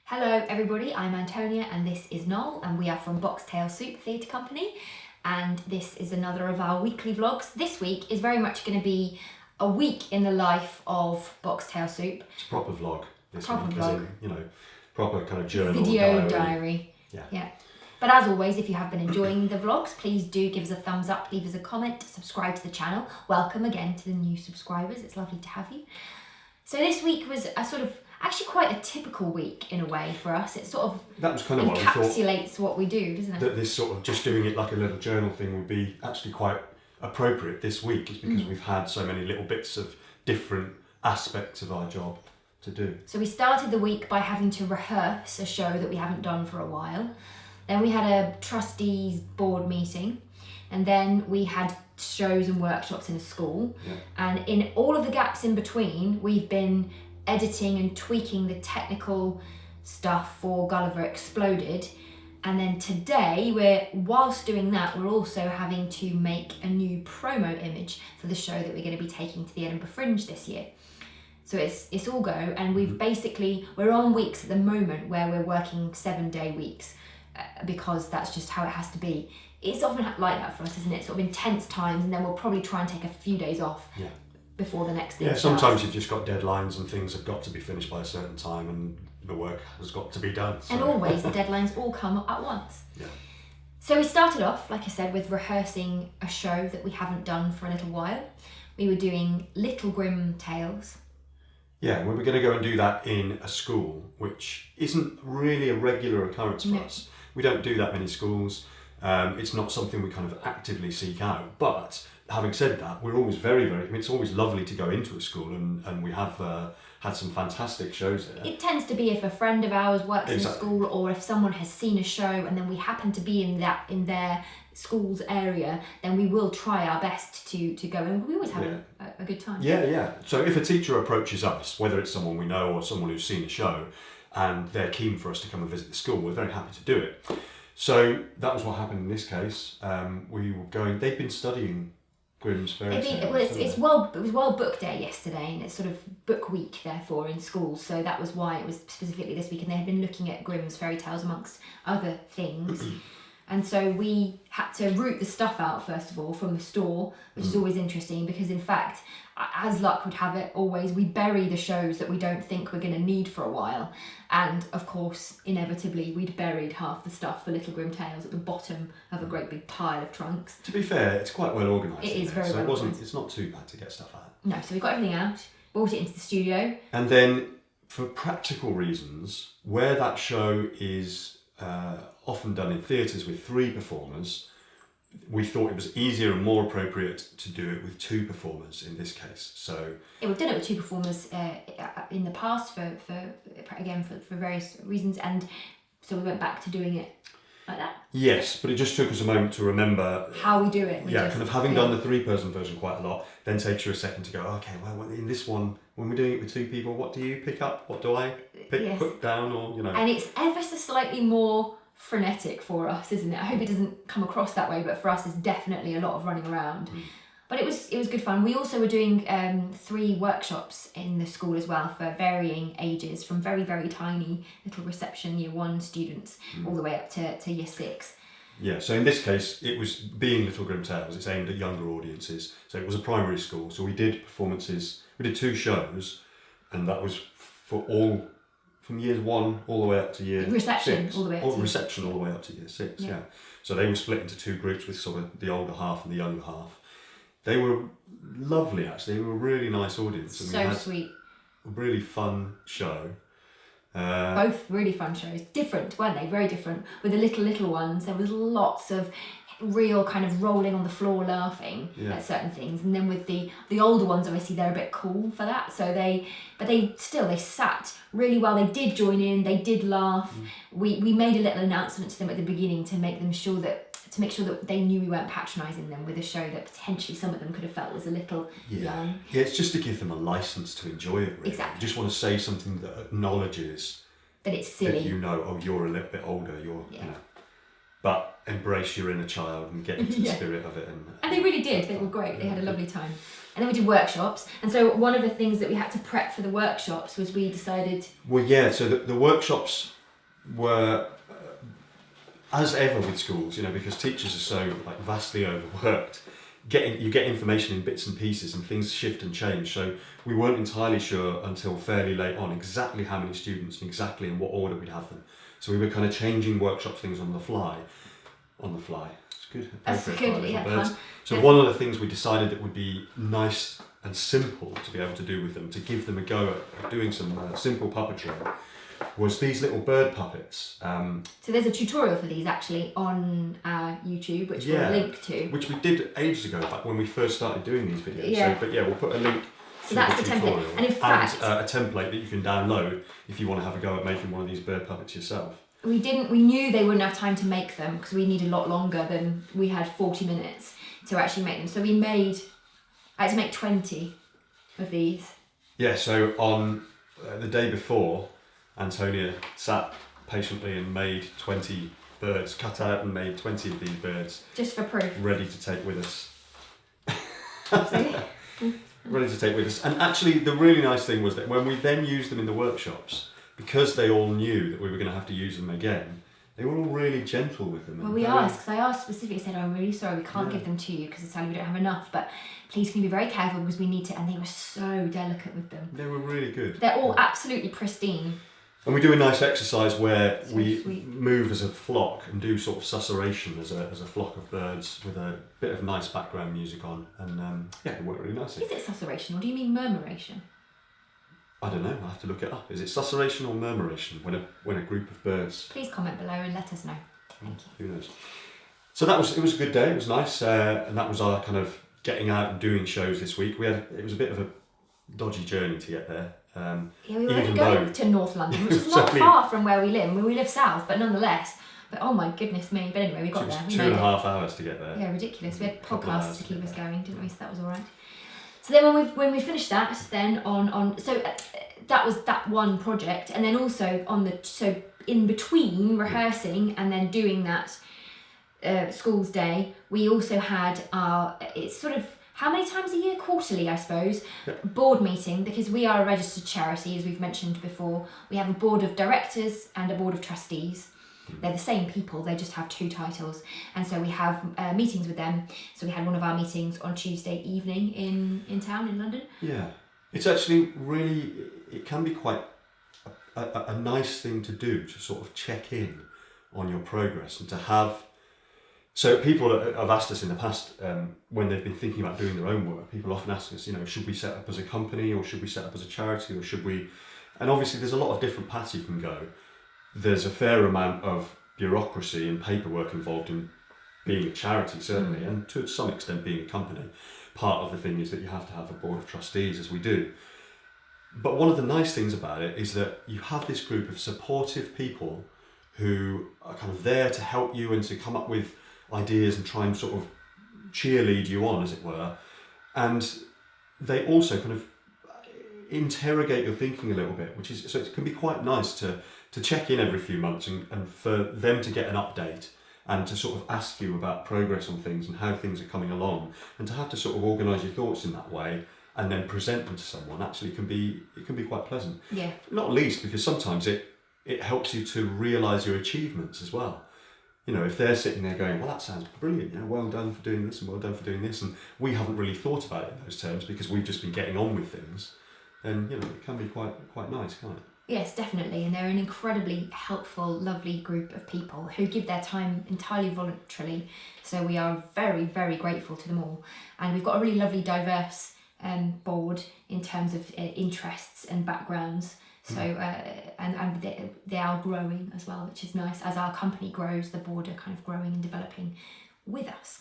Hello everybody, I'm Antonia and this is Noel and we are from Boxtail Soup Theatre Company and this is another of our weekly vlogs. This week is very much going to be a week in the life of Boxtail Soup. It's a proper vlog this proper week, vlog. as in, you know, proper kind of journal Video diary. Yeah. But as always, if you have been enjoying the vlogs, please do give us a thumbs up, leave us a comment, subscribe to the channel. Welcome again to the new subscribers, it's lovely to have you. So this week was a sort of actually quite a typical week in a way for us. It sort of that was kind of what we thought, encapsulates what we do, doesn't it? that this sort of just doing it like a little journal thing would be actually quite appropriate this week, is because we've had so many little bits of different aspects of our job to do. So we started the week by having to rehearse a show that we haven't done for a while. Then we had a trustees board meeting, and then we had shows and workshops in a school. And in all of the gaps in between, we've been editing and tweaking the technical stuff for Gulliver Exploded. And then today, whilst doing that, we're also having to make a new promo image for the show that we're going to be taking to the Edinburgh Fringe this year. So it's all go, and we're on weeks at the moment where we're working 7-day weeks because that's just how it has to be. It's often like that for us, isn't it? Sort of intense times, and then we'll probably try and take a few days off before the next thing starts. Sometimes you've just got deadlines and things have got to be finished by a certain time and the work has got to be done. So. And always the deadlines all come at once. Yeah. So we started off, like I said, with rehearsing a show that we haven't done for a little while. We were doing Little Grimm tales. Yeah, we were going to go and do that in a school, which isn't really a regular occurrence for us. We don't do that many schools. It's not something we kind of actively seek out. But having said that, we're always it's always lovely to go into a school, and we have had some fantastic shows there. It tends to be if a friend of ours works in a school, or if someone has seen a show and then we happen to be in their school's area, then we will try our best to go in. We always have a good time. Yeah. So if a teacher approaches us, whether it's someone we know or someone who's seen a show, and they're keen for us to come and visit the school, we're very happy to do it. So that was what happened in this case. We were going. They'd been studying Grimm's fairy tales. It was World Book Day yesterday, and it's sort of book week therefore in schools. So that was why it was specifically this week, and they had been looking at Grimm's fairy tales amongst other things. And so we had to root the stuff out first of all from the store, which is always interesting because in fact, as luck would have it, always we bury the shows that we don't think we're going to need for a while. And of course, inevitably, we'd buried half the stuff for Little Grimm Tales at the bottom of a great big pile of trunks. To be fair, it's quite well organised. It is very well organised. It's not too bad to get stuff out. No, so we got everything out, brought it into the studio. And then, for practical reasons, where that show is often done in theatres with 3 performers, we thought it was easier and more appropriate to do it with 2 performers in this case. So we've done it with 2 performers in the past for various reasons, and so we went back to doing it like that. Yes, but it just took us a moment to remember how we do it. Kind of having done the 3-person version quite a lot, then takes you a second to go, okay, well, in this one, when we're doing it with 2 people, what do you pick up? What do I put down? Or And it's ever so slightly more frenetic for us, isn't it? I hope it doesn't come across that way, but for us, it's definitely a lot of running around. But it was good fun. We also were doing 3 workshops in the school as well for varying ages, from very, very tiny little reception year 1 students all the way up to year 6. Yeah, so in this case, it was being Little Grimm Tales, it's aimed at younger audiences. So it was a primary school, so we did performances, we did 2 shows, and that was for all, from years 1 all the way up to year 6. Reception all the way up to year 6, yeah. So they were split into 2 groups with sort of the older half and the younger half. They were lovely, actually. They were a really nice audience. And so we had sweet. A really fun show. Both really fun shows. Different, weren't they? Very different. With the little ones, there was lots of real kind of rolling on the floor laughing at certain things, and then with the older ones, obviously they're a bit cool for that, so they sat really well. They did join in, they did laugh. We made a little announcement to them at the beginning to make sure that they knew we weren't patronising them with a show that potentially some of them could have felt was a little young. Yeah, it's just to give them a licence to enjoy it, really. Exactly. You just want to say something that acknowledges that it's silly. That you're a little bit older, but embrace your inner child and get into the spirit of it. And they really did. They were great. They had a lovely time. And then we did workshops. And so one of the things that we had to prep for the workshops was we decided... Well, yeah, so the workshops were, as ever with schools, because teachers are so vastly overworked, you get information in bits and pieces and things shift and change. So we weren't entirely sure until fairly late on exactly how many students and exactly in what order we'd have them. So we were kind of changing workshop things on the fly. It's good. That's good, yeah. So one of the things we decided that would be nice and simple to be able to do with them, to give them a go at doing some simple puppetry, was these little bird puppets. So there's a tutorial for these actually on our YouTube, which we'll link to. Which we did ages ago, in fact, when we first started doing these videos. Yeah. So, we'll put a link So that's the template. And in fact, a template that you can download if you want to have a go at making one of these bird puppets yourself. we knew they wouldn't have time to make them because we need a lot longer than we had 40 minutes to actually make them. So I had to make 20 of these. Yeah, so on the day before, Antonia sat patiently and made 20 birds, cut out and made 20 of these birds. Just for proof. Ready to take with us. See? Ready to take with us. And actually the really nice thing was that when we then used them in the workshops, because they all knew that we were going to have to use them again, they were all really gentle with them. Well, I asked specifically, said, I'm really sorry, we can't give them to you because sadly we don't have enough, but please can you be very careful because we need to, and they were so delicate with them. They were really good. They're all absolutely pristine. And we do a nice exercise where we sweet. move as a flock and do sort of susurration as a flock of birds with a bit of nice background music on, and it worked really nicely. Is it susurration or do you mean murmuration? I don't know. I have to look it up. Is it susurration or murmuration when a group of birds? Please comment below and let us know. Thank you. Who knows? So it was a good day. It was nice, and that was our kind of getting out and doing shows this week. It was a bit of a dodgy journey to get there. We were only going to North London, which is not far from where we live. I mean, we live south, but nonetheless. But oh my goodness me! But anyway, we got there. 2.5 hours to get there. Yeah, ridiculous. We had podcasts to keep us going, didn't we? So that was all right. So then when we finished that, then that was that one project, and then also in between rehearsing and then doing that school's day, we also had it's sort of how many times a year? Quarterly, I suppose. Yep. Board meeting, because we are a registered charity, as we've mentioned before. We have a board of directors and a board of trustees. They're the same people, they just have two titles. And so we have meetings with them. So we had one of our meetings on Tuesday evening in town in London. Yeah. It's actually really, it can be quite a nice thing to do, to sort of check in on your progress and to have. So people have asked us in the past, when they've been thinking about doing their own work, people often ask us, should we set up as a company or should we set up as a charity or should we... And obviously there's a lot of different paths you can go. There's a fair amount of bureaucracy and paperwork involved in being a charity, certainly, and to some extent being a company. Part of the thing is that you have to have a board of trustees, as we do. But one of the nice things about it is that you have this group of supportive people who are kind of there to help you and to come up with ideas and try and sort of cheerlead you on, as it were. And they also kind of interrogate your thinking a little bit, so it can be quite nice to check in every few months and for them to get an update and to sort of ask you about progress on things and how things are coming along, and to have to sort of organise your thoughts in that way and then present them to someone actually can be quite pleasant. Yeah. Not least because sometimes it helps you to realise your achievements as well. If they're sitting there going, well, that sounds brilliant, well done for doing this and well done for doing this, and we haven't really thought about it in those terms because we've just been getting on with things, then it can be quite nice, can't it? Yes, definitely, and they're an incredibly helpful, lovely group of people who give their time entirely voluntarily, so we are very, very grateful to them all. And we've got a really lovely, diverse board in terms of interests and backgrounds, so and they are growing as well, which is nice. As our company grows, the board are kind of growing and developing with us.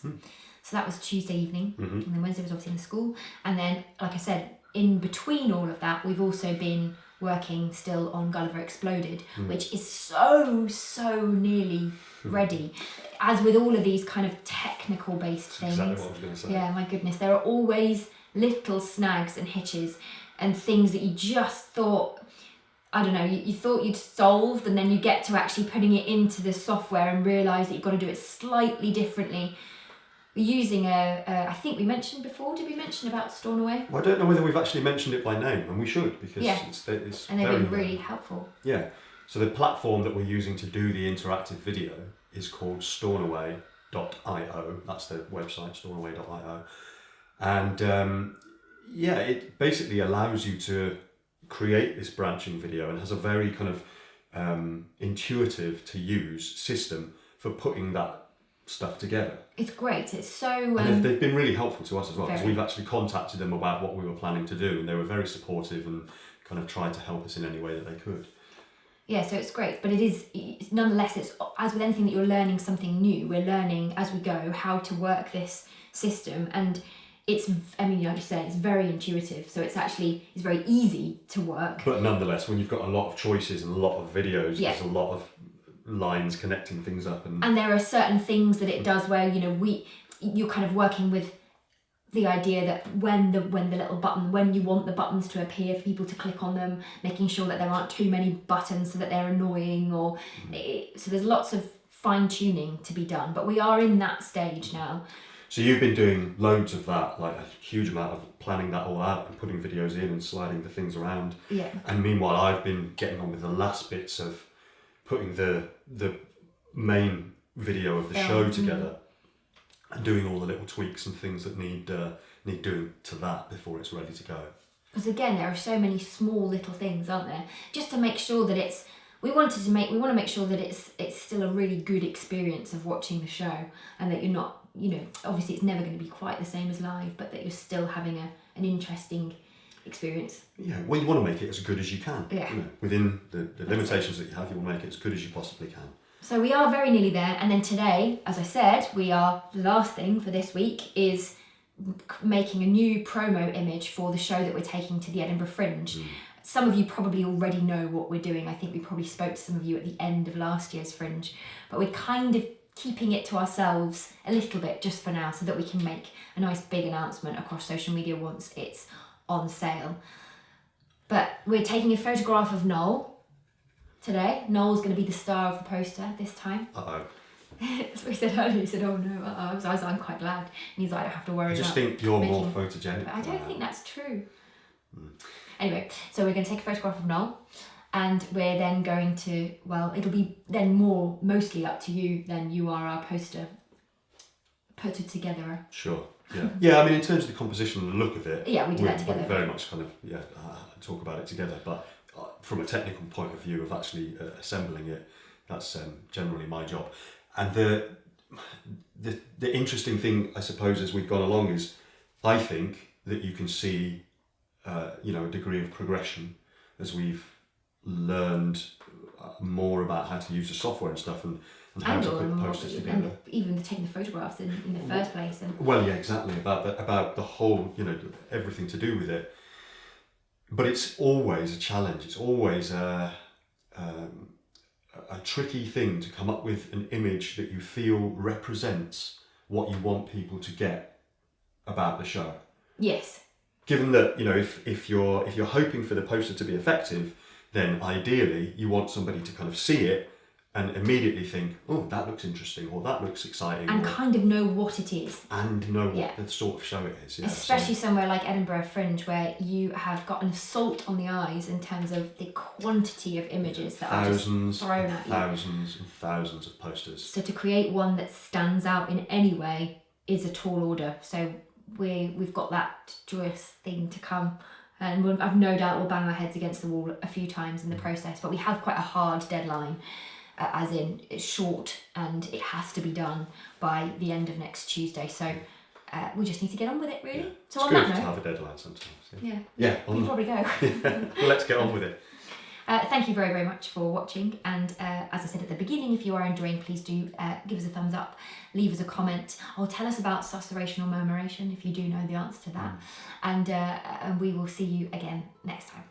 So that was Tuesday evening, and then Wednesday was obviously in the school, and then, like I said, in between all of that, we've also been working still on Gulliver Exploded, which is so nearly ready. As with all of these kind of technical based things. Exactly what I was going to say. Yeah, my goodness, there are always little snags and hitches and things that you just thought, I don't know, you thought you'd solved, and then you get to actually putting it into the software and realise that you've got to do it slightly differently. We're using I think we mentioned before, did we mention about Stornoway? Well, I don't know whether we've actually mentioned it by name, and we should, because it's and they've been really helpful. Yeah. So the platform that we're using to do the interactive video is called stornoway.io. That's the website, stornoway.io. And it basically allows you to create this branching video and has a very kind of intuitive to use system for putting that stuff together. It's great. It's so... and they've been really helpful to us as well, because very. we've actually contacted them about what we were planning to do, and they were very supportive and kind of tried to help us in any way that they could. Yeah, so it's great, but it's nonetheless, it's as with anything that you're learning something new, we're learning as we go how to work this system, and it's, I mean, like you say, it's very intuitive, so it's very easy to work. But nonetheless, when you've got a lot of choices and a lot of videos, there's a lot of lines connecting things up, and there are certain things that it does where, you know, you're kind of working with the idea that when you want the buttons to appear for people to click on them, making sure that there aren't too many buttons so that they're annoying, so there's lots of fine tuning to be done, but we are in that stage now. So you've been doing loads of that, like a huge amount of planning that all out and putting videos in and sliding the things around. Yeah. And meanwhile, I've been getting on with the last bits of putting the main video of the show together and doing all the little tweaks and things that need doing to that before it's ready to go. Because again, there are so many small little things, aren't there? Just to make sure that we want to make sure that it's still a really good experience of watching the show, and that you're not, you know, obviously it's never going to be quite the same as live, but that you're still having an interesting experience. Yeah, well, you want to make it as good as you can. Yeah. You know, within the limitations that you have, you want to make it as good as you possibly can. So we are very nearly there, and then today, as I said, the last thing for this week is making a new promo image for the show that we're taking to the Edinburgh Fringe. Some of you probably already know what we're doing. I think we probably spoke to some of you at the end of last year's Fringe, but we're kind of keeping it to ourselves a little bit just for now, so that we can make a nice big announcement across social media once it's on sale. But we're taking a photograph of Noel today. Noel's going to be the star of the poster this time. Uh-oh. That's what he said earlier. He said, "Oh no, uh-oh." So I'm quite glad. And he's like, "I don't have to worry about." I just think you're more photogenic. But I don't think that's true. Anyway, so we're going to take a photograph of Noel, and we're then going to, well, it'll be then mostly up to you. Then you are our poster together. Sure. Yeah. Yeah. I mean, in terms of the composition and the look of it, yeah, we do that together. We very much kind of talk about it together. But from a technical point of view of actually assembling it, that's generally my job. And the interesting thing, I suppose, as we've gone along is, I think that you can see, a degree of progression as we've learned more about how to use the software and stuff, and how to put the posters together. And even taking the photographs in the first place. Well, yeah, exactly, about the whole, everything to do with it. But it's always a challenge. It's always a tricky thing to come up with an image that you feel represents what you want people to get about the show. Yes. Given that, if you're hoping for the poster to be effective, then ideally you want somebody to kind of see it and immediately think, oh, that looks interesting, or that looks exciting. And kind of know what it is. And know what the sort of show it is. Yeah, especially somewhere like Edinburgh Fringe, where you have got an assault on the eyes in terms of the quantity of images that are just thrown at you. Thousands and thousands of posters. So to create one that stands out in any way is a tall order. So we've got that joyous thing to come. And I've no doubt we'll bang our heads against the wall a few times in the process, but we have quite a hard deadline. As in, it's short and it has to be done by the end of next Tuesday. So we just need to get on with it, really. Yeah. So it's on good that note, to have a deadline sometimes. Yeah. You probably go. Well, let's get on with it. Thank you very, very much for watching. And as I said at the beginning, if you are enjoying, please do give us a thumbs up, leave us a comment, or tell us about susurration or murmuration if you do know the answer to that. And we will see you again next time.